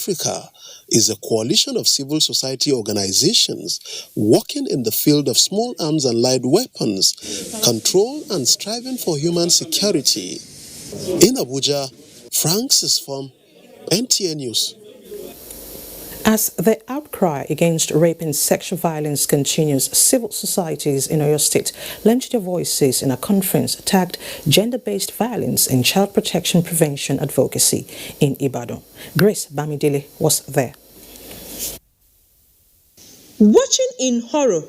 Africa is a coalition of civil society organizations working in the field of small arms and light weapons, control and striving for human security. In Abuja, Francis from NTA News. As the outcry against rape and sexual violence continues, civil societies in Oyo State lent their voices in a conference tagged Gender-Based Violence and Child Protection Prevention Advocacy in Ibadan. Grace Bamidele was there. Watching in horror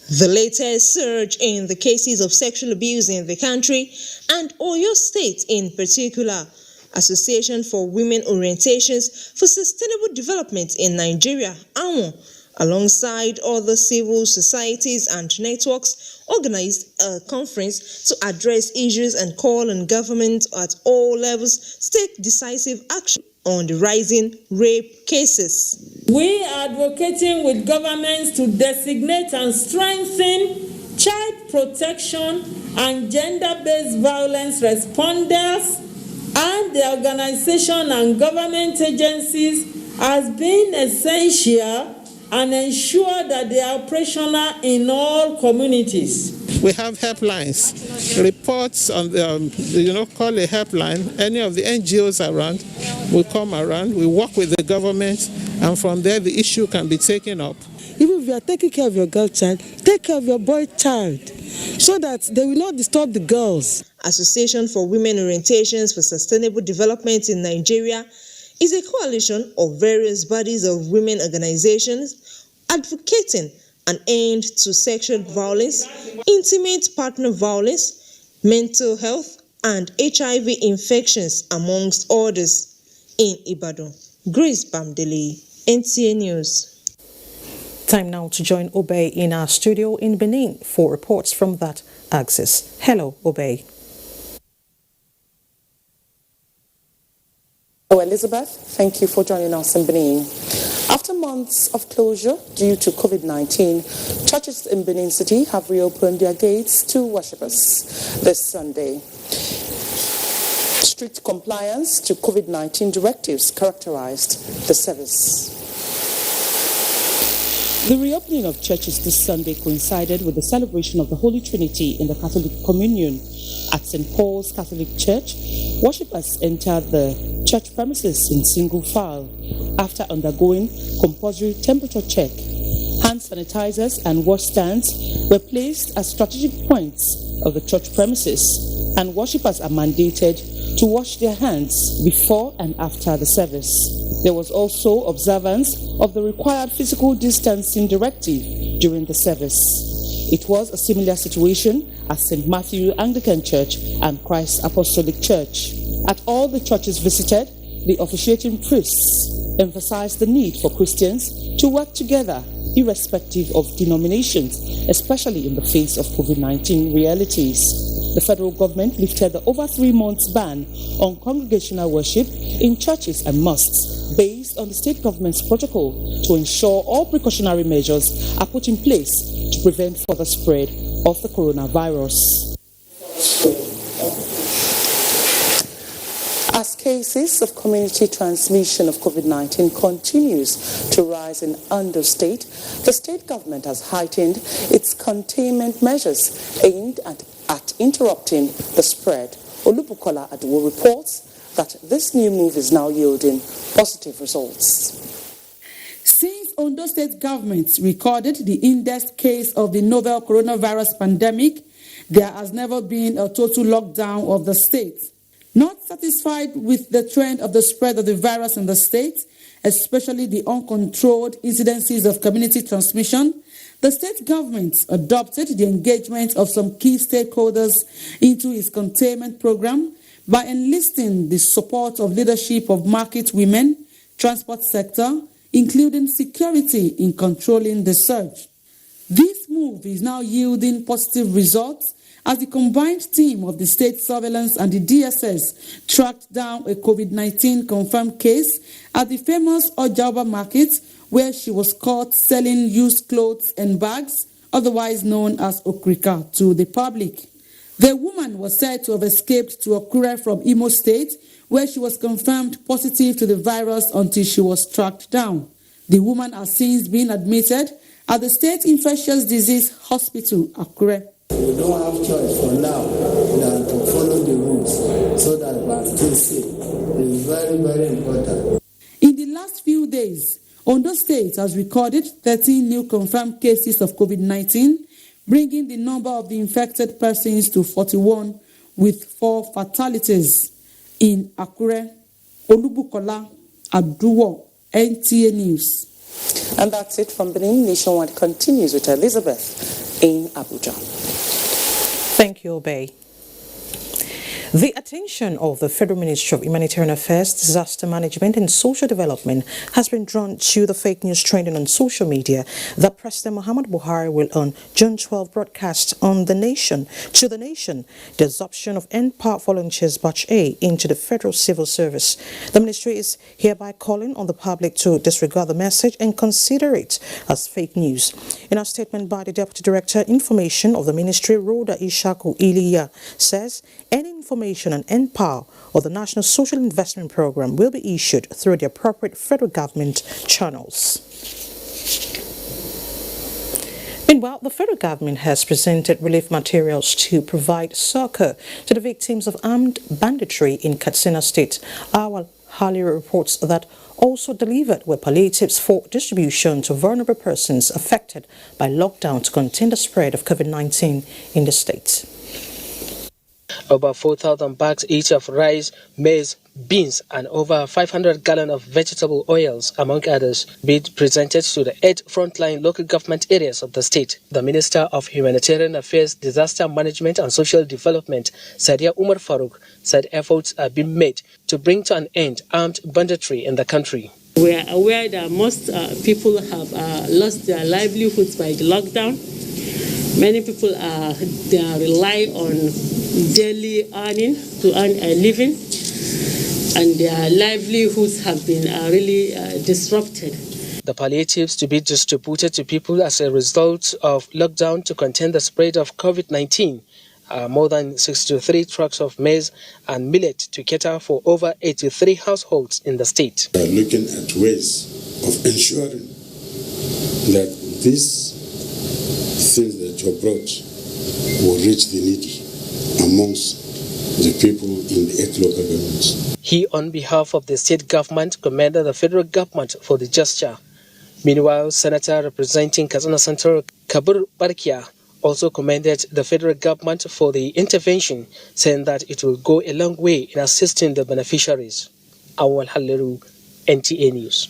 the latest surge in the cases of sexual abuse in the country and Oyo State in particular, Association for Women Orientations for Sustainable Development in Nigeria, AWON, alongside other civil societies and networks, organized a conference to address issues and call on government at all levels to take decisive action on the rising rape cases. We are advocating with governments to designate and strengthen child protection and gender-based violence responders and the organization and government agencies as being essential and ensure that they are operational in all communities. We have helplines, reports on the, call a helpline. Any of the NGOs around will come around, we work with the government, and from there the issue can be taken up. Even if you are taking care of your girl child, take care of your boy child, so that they will not disturb the girls. Association for Women Orientations for Sustainable Development in Nigeria is a coalition of various bodies of women organizations advocating an end to sexual violence, intimate partner violence, mental health, and HIV infections, amongst others. In Ibadan, Grace Bamidele, NTA News. Time now to join Obey in our studio in Benin for reports from that axis. Hello, Obey. Hello, Elizabeth. Thank you for joining us in Benin. After months of closure due to COVID-19, churches in Benin City have reopened their gates to worshippers this Sunday. Strict compliance to COVID-19 directives characterized the service. The reopening of churches this Sunday coincided with the celebration of the Holy Trinity in the Catholic Communion. At St. Paul's Catholic Church, worshippers entered the church premises in single file after undergoing compulsory temperature check. Hand sanitizers and wash stands were placed at strategic points of the church premises, and worshippers are mandated to wash their hands before and after the service. There was also observance of the required physical distancing directive during the service. It was a similar situation at St. Matthew Anglican Church and Christ Apostolic Church. At all the churches visited, the officiating priests emphasized the need for Christians to work together irrespective of denominations, especially in the face of COVID-19 realities. The federal government lifted the over 3 months ban on congregational worship in churches and mosques based on the state government's protocol to ensure all precautionary measures are put in place to prevent further spread of the coronavirus. As cases of community transmission of COVID-19 continues to rise in Ondo State, the state government has heightened its containment measures aimed at interrupting the spread. Olubukola Aduwo reports that this new move is now yielding positive results. Since Ondo State government recorded the index case of the novel coronavirus pandemic, there has never been a total lockdown of the state. Not satisfied with the trend of the spread of the virus in the state, especially the uncontrolled incidences of community transmission, the state government adopted the engagement of some key stakeholders into its containment program by enlisting the support of leadership of market women, transport sector, including security in controlling the surge. This move is now yielding positive results as the combined team of the state surveillance and the DSS tracked down a COVID-19 confirmed case at the famous Ojaba market, where she was caught selling used clothes and bags, otherwise known as Okrika, to the public. The woman was said to have escaped to Akure from Imo State, where she was confirmed positive to the virus until she was tracked down. The woman has since been admitted at the State Infectious Disease Hospital, Akure. We don't have choice for now than to follow the rules so that we are still safe. It is very, very important. In the last few days, Ondo State has recorded 13 new confirmed cases of COVID-19, bringing the number of the infected persons to 41 with 4 fatalities. In Akure, Olubukola Aduwo, NTA News. And that's it from Benin. Nationwide continues with Elizabeth in Abuja. Thank you, Obey. The attention of the Federal Ministry of Humanitarian Affairs, Disaster Management and Social Development has been drawn to the fake news trending on social media that President Muhammad Buhari will on June 12 broadcast to the nation, the absorption of NPAR volunteers Batch A into the Federal Civil Service. The ministry is hereby calling on the public to disregard the message and consider it as fake news. In a statement by the Deputy Director Information of the ministry, Rhoda Ishaku Iliya, says any information on NPAR or the National Social Investment Program will be issued through the appropriate federal government channels. Meanwhile, the federal government has presented relief materials to provide succor to the victims of armed banditry in Katsina State. Our Hali reports that also delivered were palliatives for distribution to vulnerable persons affected by lockdown to contain the spread of COVID-19 in the state. Over 4,000 bags each of rice, maize, beans and over 500 gallons of vegetable oils, among others, be presented to the 8 frontline local government areas of the state. The Minister of Humanitarian Affairs, Disaster Management and Social Development, Sadia Umar Farouk, said efforts are being made to bring to an end armed banditry in the country. We are aware that most people have lost their livelihoods by the lockdown. Many people rely on daily earning to earn a living, and their livelihoods have been really disrupted. The palliatives to be distributed to people as a result of lockdown to contain the spread of COVID-19 are more than 63 trucks of maize and millet to cater for over 83 households in the state. We are looking at ways of ensuring that these things that you brought will reach the needy amongst the people in the 8 local governments. He, on behalf of the state government, commended the federal government for the gesture. Meanwhile, Senator representing Katsina Central Kabir Barkia also commended the federal government for the intervention, saying that it will go a long way in assisting the beneficiaries. Awal Haleru, NTA News.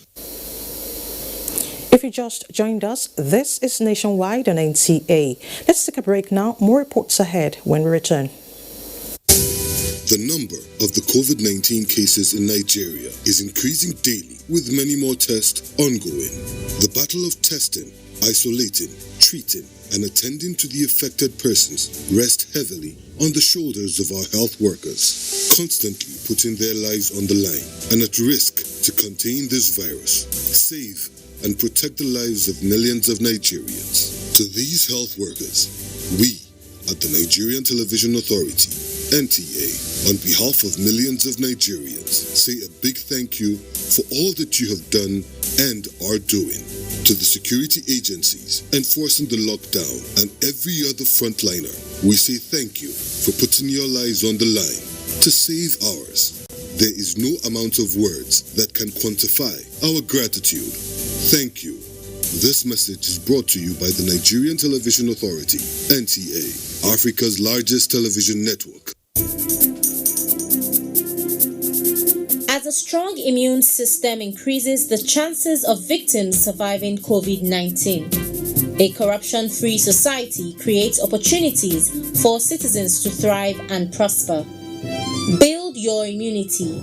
If you just joined us, this is Nationwide on NTA. Let's take a break now. More reports ahead when we return. The number of the COVID-19 cases in Nigeria is increasing daily, with many more tests ongoing. The battle of testing, isolating, treating, and attending to the affected persons rests heavily on the shoulders of our health workers, constantly putting their lives on the line and at risk to contain this virus, save and protect the lives of millions of Nigerians. To these health workers, we at the Nigerian Television Authority, NTA, on behalf of millions of Nigerians, say a big thank you for all that you have done and are doing. To the security agencies enforcing the lockdown and every other frontliner, we say thank you for putting your lives on the line to save ours. There is no amount of words that can quantify our gratitude. Thank you. This message is brought to you by the Nigerian Television Authority, NTA, Africa's largest television network. As a strong immune system increases the chances of victims surviving COVID-19, a corruption-free society creates opportunities for citizens to thrive and prosper. Build your immunity.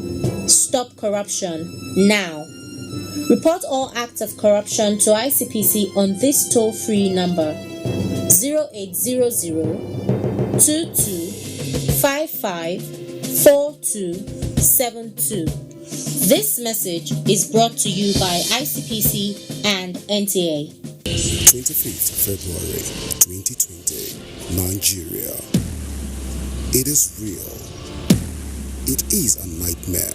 Stop corruption now. Report all acts of corruption to ICPC on this toll-free number 0800 2255 4272. This message is brought to you by ICPC and NTA. 25th February 2020, Nigeria. It is real. It is a nightmare.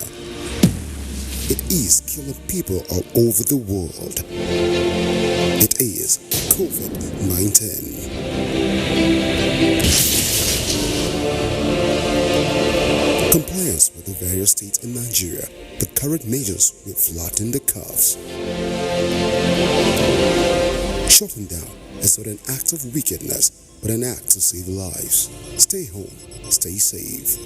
It is killing people all over the world. It is COVID-19. Compliance with the various states in Nigeria, the current measures will flatten the curves. Shutting down is not an act of wickedness, but an act to save lives. Stay home, stay safe.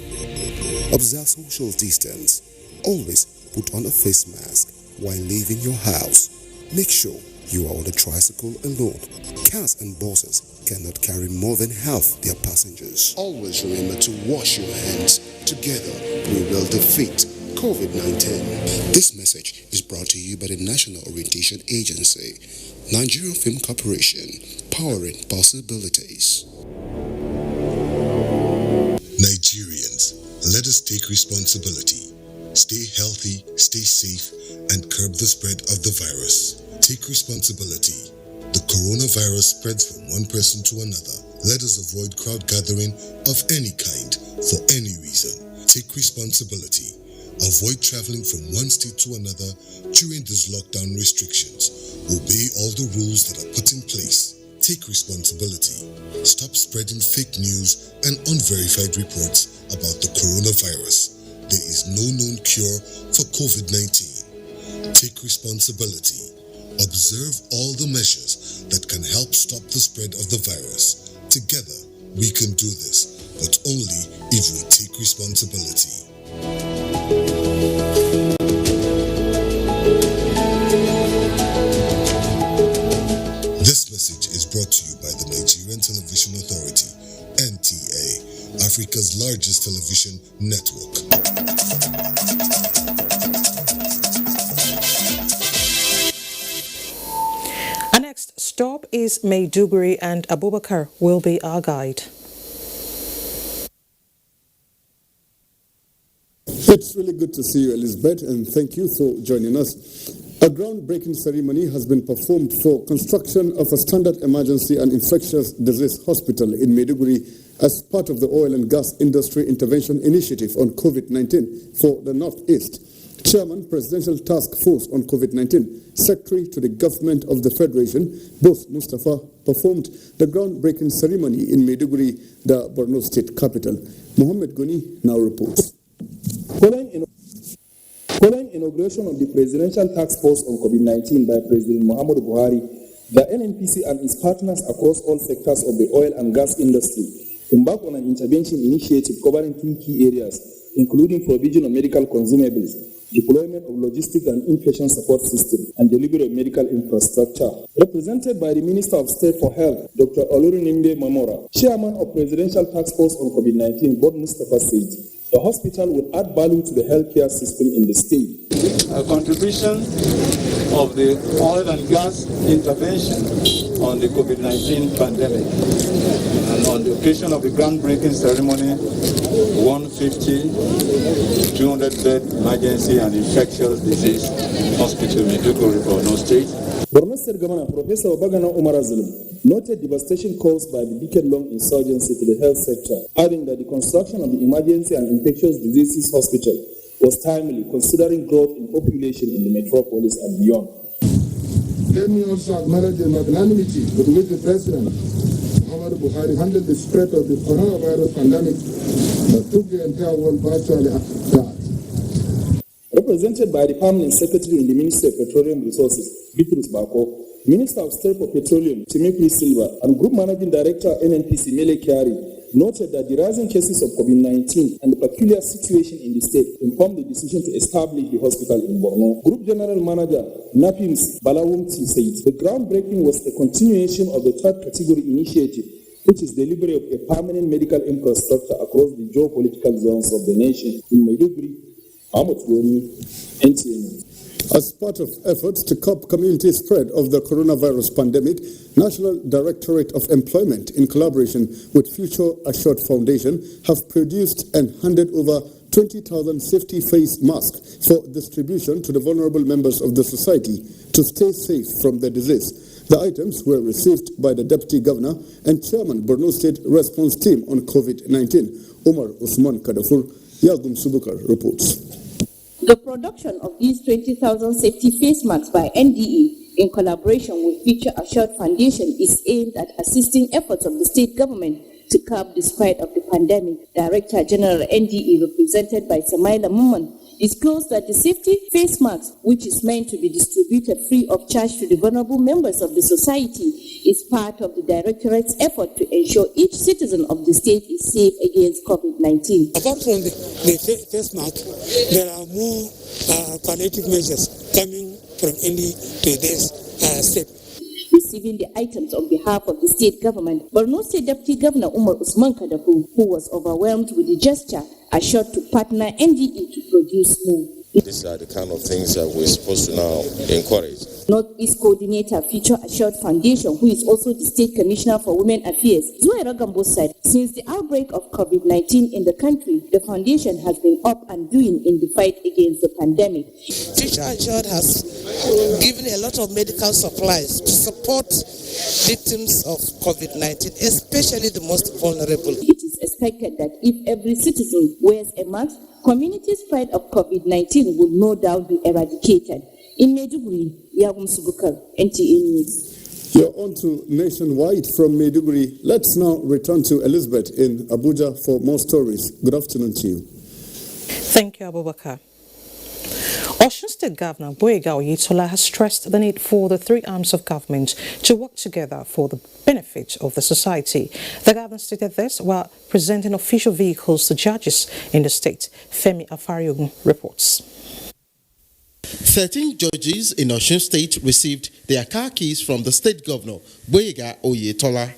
Observe social distance. Always put on a face mask while leaving your house. Make sure you are on the tricycle alone. Cars and buses cannot carry more than half their passengers. Always remember to wash your hands. Together, we will defeat COVID-19. This message is brought to you by the National Orientation Agency, Nigerian Film Corporation, powering possibilities. Nigerians, let us take responsibility. Stay healthy, stay safe, and curb the spread of the virus. Take responsibility. The coronavirus spreads from one person to another. Let us avoid crowd gathering of any kind for any reason. Take responsibility. Avoid traveling from one state to another during these lockdown restrictions. Obey all the rules that are put in place. Take responsibility. Stop spreading fake news and unverified reports about the coronavirus. There is no known cure for COVID-19. Take responsibility. Observe all the measures that can help stop the spread of the virus. Together, we can do this, but only if we take responsibility. This message is brought to you by the Nigerian Television Authority, NTA, Africa's largest television network. Our next stop is Maiduguri, and Abubakar will be our guide. It's really good to see you, Elizabeth, and thank you for joining us. A groundbreaking ceremony has been performed for construction of a standard emergency and infectious disease hospital in Maiduguri as part of the oil and gas industry intervention initiative on COVID-19 for the Northeast. Chairman, Presidential Task Force on COVID-19, Secretary to the Government of the Federation, Boss Mustafa, performed the groundbreaking ceremony in Maiduguri, the Borno State capital. Mohammed Goni now reports. Following inauguration of the Presidential Task Force on COVID-19 by President Muhammadu Buhari, the NNPC and its partners across all sectors of the oil and gas industry embarked on an intervention initiative covering 3 key areas, including provision of medical consumables, deployment of logistic and inpatient support system, and delivery of medical infrastructure. Represented by the Minister of State for Health, Dr. Olurunimbe Mamora, Chairman of Presidential Task Force on COVID-19, Board Mustafa said, the hospital will add value to the healthcare system in the state. A contribution of the oil and gas intervention on the COVID-19 pandemic. And on the occasion of the groundbreaking ceremony, 150, 200-bed emergency and infectious disease hospital in Maiduguri, Borno State. Borno State Governor Professor Obagana Umar Zulum noted devastation caused by the decade-long insurgency to the health sector, adding that the construction of the emergency and infectious diseases hospital was timely, considering growth in population in the metropolis and beyond. Let me also acknowledge the magnanimity with which the President, Muhammadu Buhari, handled the spread of the coronavirus pandemic that took the entire world virtually after. Represented by the Permanent Secretary in the Ministry of Petroleum Resources, Bitrus Bako, Minister of State for Petroleum, Timothy Silva, and Group Managing Director, NNPC, Mele Kyari, noted that the rising cases of COVID-19 and the peculiar situation in the state informed the decision to establish the hospital in Borno. Group General Manager, Napims Balawumti, said the groundbreaking was a continuation of the third category initiative, which is delivery of a permanent medical infrastructure across the geopolitical zones of the nation in Maiduguri, Ahmed Goni, NTN. As part of efforts to curb community spread of the coronavirus pandemic, National Directorate of Employment, in collaboration with Future Assured Foundation, have produced and handed over 20,000 safety face masks for distribution to the vulnerable members of the society to stay safe from the disease. The items were received by the Deputy Governor and Chairman Borno State Response Team on COVID-19, Umar Usman Kadafur. Yagum Subukar reports. The production of these 20,000 safety face masks by NDE in collaboration with Future Assured Foundation is aimed at assisting efforts of the state government to curb the spread of the pandemic. Director General NDE, represented by Samaila Muman, disclosed that the safety face mask, which is meant to be distributed free of charge to the vulnerable members of the society, is part of the Directorate's effort to ensure each citizen of the state is safe against COVID-19. Apart from the face mask, there are more palliative measures coming from NDE to this state. Receiving the items on behalf of the state government, Borno State Deputy Governor Umar Usman Kadapu, who was overwhelmed with the gesture, assured to partner NDE to produce more. These are the kind of things that we're supposed to now encourage. Northeast Coordinator, Future Assured Foundation, who is also the State Commissioner for Women Affairs, Zoe Ragambo said, since the outbreak of COVID-19 in the country, the foundation has been up and doing in the fight against the pandemic. Future Assured has given a lot of medical supplies to support victims of COVID-19, especially the most vulnerable. It is expected that if every citizen wears a mask, community spread of COVID-19 will no doubt be eradicated. In Maiduguri, Yagum Subukar, NTA News. You're on to Nationwide from Maiduguri. Let's now return to Elizabeth in Abuja for more stories. Good afternoon to you. Thank you, Abubakar. Osun State Governor Boyega Oyetola has stressed the need for the three arms of government to work together for the benefit of the society. The governor stated this while presenting official vehicles to judges in the state. Femi Afariogun reports. 13 judges in Osun State received their car keys from the state governor, Boyega Oyetola.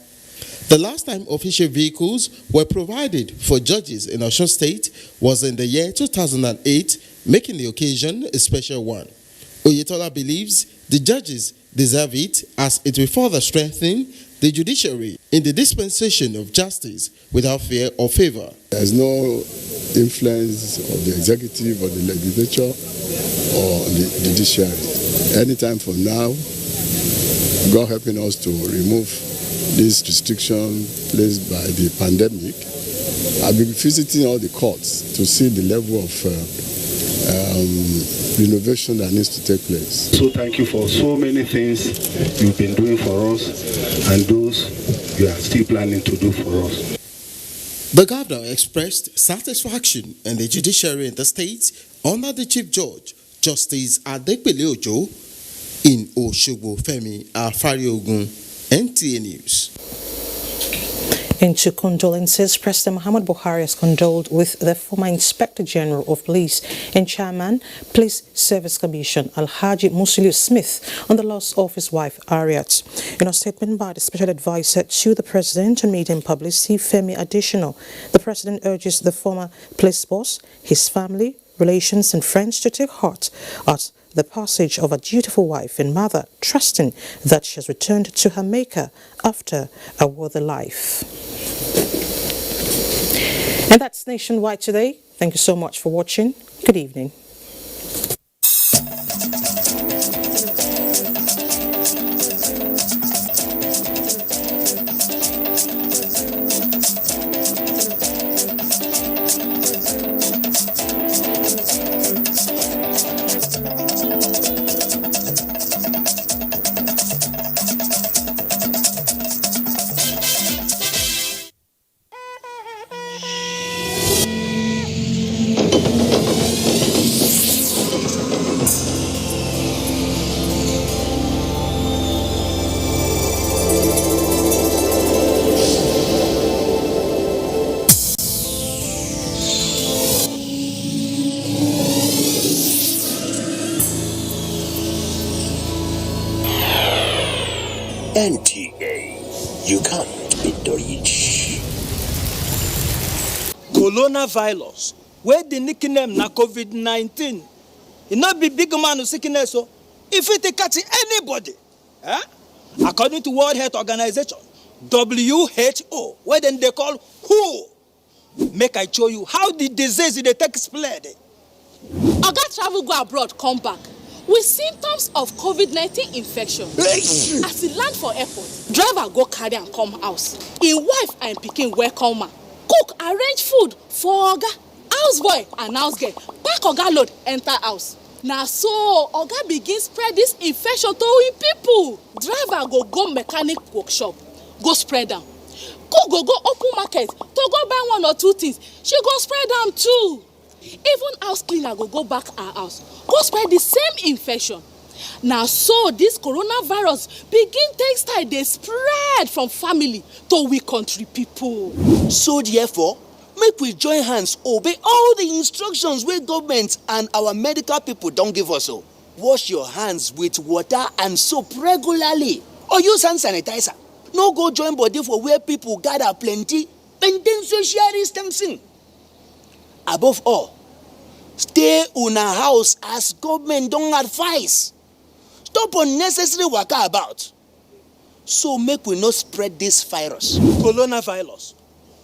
The last time official vehicles were provided for judges in Osun State was in the year 2008, making the occasion a special one. Oyetola believes the judges deserve it as it will further strengthen the judiciary in the dispensation of justice without fear or favor. There is no influence of the executive or the legislature or the judiciary. Anytime from now, God helping us to remove this restriction placed by the pandemic, I'll be visiting all the courts to see the level of renovation that needs to take place. So thank you for so many things you've been doing for us and those you are still planning to do for us. The governor expressed satisfaction in the judiciary in the state under the Chief Judge, Justice Adepele Ojo, in Osogbo. Femi Afariogun, NTA News. Into condolences, President Muhammad Buhari has condoled with the former Inspector General of Police and Chairman, Police Service Commission, Alhaji Musiliu Smith, on the loss of his wife, Harriet. In a statement by the Special Advisor to the President on Media and Publicity, Femi Additional, the President urges the former police boss, his family, relations and friends to take heart at the passage of a dutiful wife and mother, trusting that she has returned to her maker after a worthy life. And that's Nationwide today. Thank you so much for watching. Good evening. NTA, you can't beat the rich. Coronavirus, where the nickname na COVID-19, it not be big man who sickness, so if it catch anybody, according to World Health Organization, WHO, where then they call WHO, make I show you how the disease they take spread. Oga travel go abroad, come back with symptoms of COVID-19 infection. As he land for airport, driver go carry and come house. His wife and pikin welcome am, cook arrange food for Oga Houseboy and housegirl pack oga load enter house. Na so oga begin spread this infection to him people. Driver go mechanic workshop, go spread am. Cook go open market to go buy one or two things. She go spread am too. Even house cleaner go back her house, go spread the same infection. Na so this coronavirus begin take style dey spread from family to we country people. So therefore, make we join hands obey all the instructions wey government and our medical people don give us. Wash your hands with water and soap regularly, or use hand sanitizer. No go join body for where people gather plenty. Maintain social distancing. Above all, stay una house as government don advise. Stop unnecessary waka about, so make we no spread this virus. Coronavirus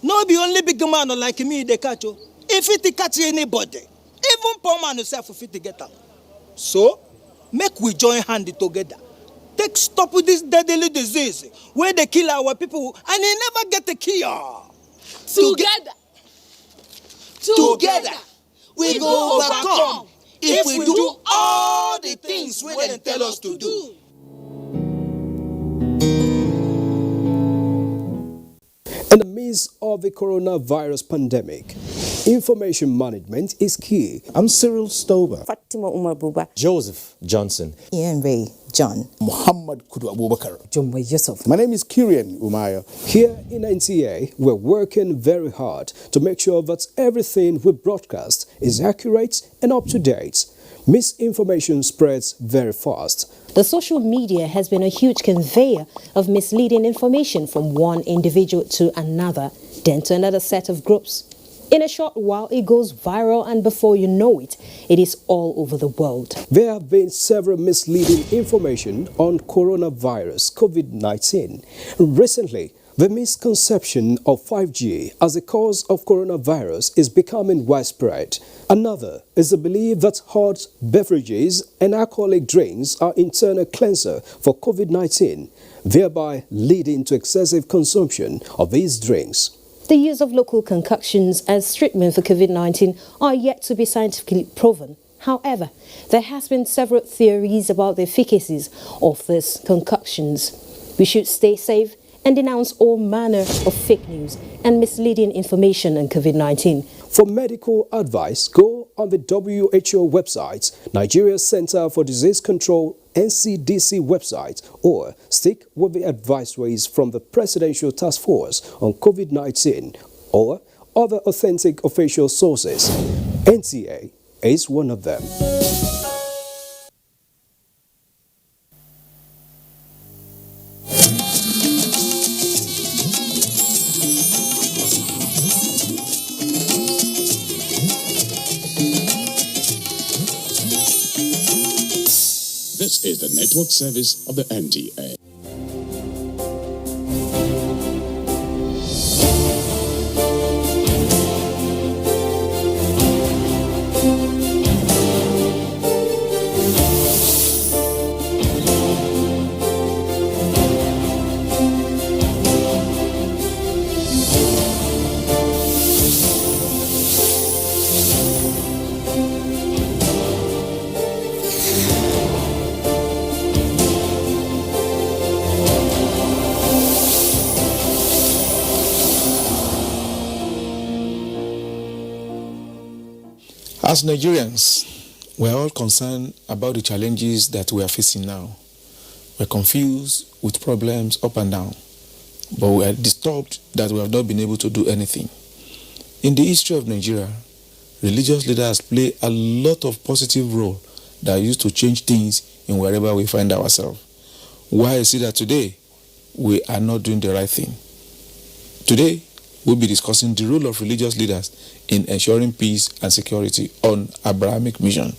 no be only big man like me dey catch o. E fit catch anybody, even poor man himself fit get am. So make we join hand together, take stop with this deadly disease wey dey kill our people and e never get a cure. Together we go overcome if we do all the things wey dem tell us to do. In the midst of the coronavirus pandemic, information management is key. I'm Cyril Stober. Fatima Umar Buba. Joseph Johnson. Ian Ray John. Muhammad Kudu Abubakar. Jumbo Yusuf. My name is Kirian Umaya. Here in NTA, we're working very hard to make sure that everything we broadcast is accurate and up to date. Misinformation spreads very fast. The social media has been a huge conveyor of misleading information from one individual to another, then to another set of groups. In a short while, it goes viral, and before you know it, it is all over the world. There have been several misleading information on coronavirus, COVID-19. Recently, the misconception of 5G as a cause of coronavirus is becoming widespread. Another is the belief that hot beverages and alcoholic drinks are internal cleanser for COVID-19, thereby leading to excessive consumption of these drinks. The use of local concoctions as treatment for COVID-19 are yet to be scientifically proven. However, there has been several theories about the efficacies of these concoctions. We should stay safe and denounce all manner of fake news and misleading information on COVID-19. For medical advice, go on the WHO website, Nigeria Center for Disease Control, NCDC website, or stick with the advisories from the Presidential Task Force on COVID-19 or other authentic official sources. NTA is one of them. This is the network service of the NTA. As Nigerians, we are all concerned about the challenges that we are facing now. We're confused with problems up and down, but we are disturbed that we have not been able to do anything. In the history of Nigeria, religious leaders play a lot of positive role that used to change things in wherever we find ourselves. Why is it that today we are not doing the right thing? Today, we'll be discussing the role of religious leaders in ensuring peace and security on Abrahamic mission.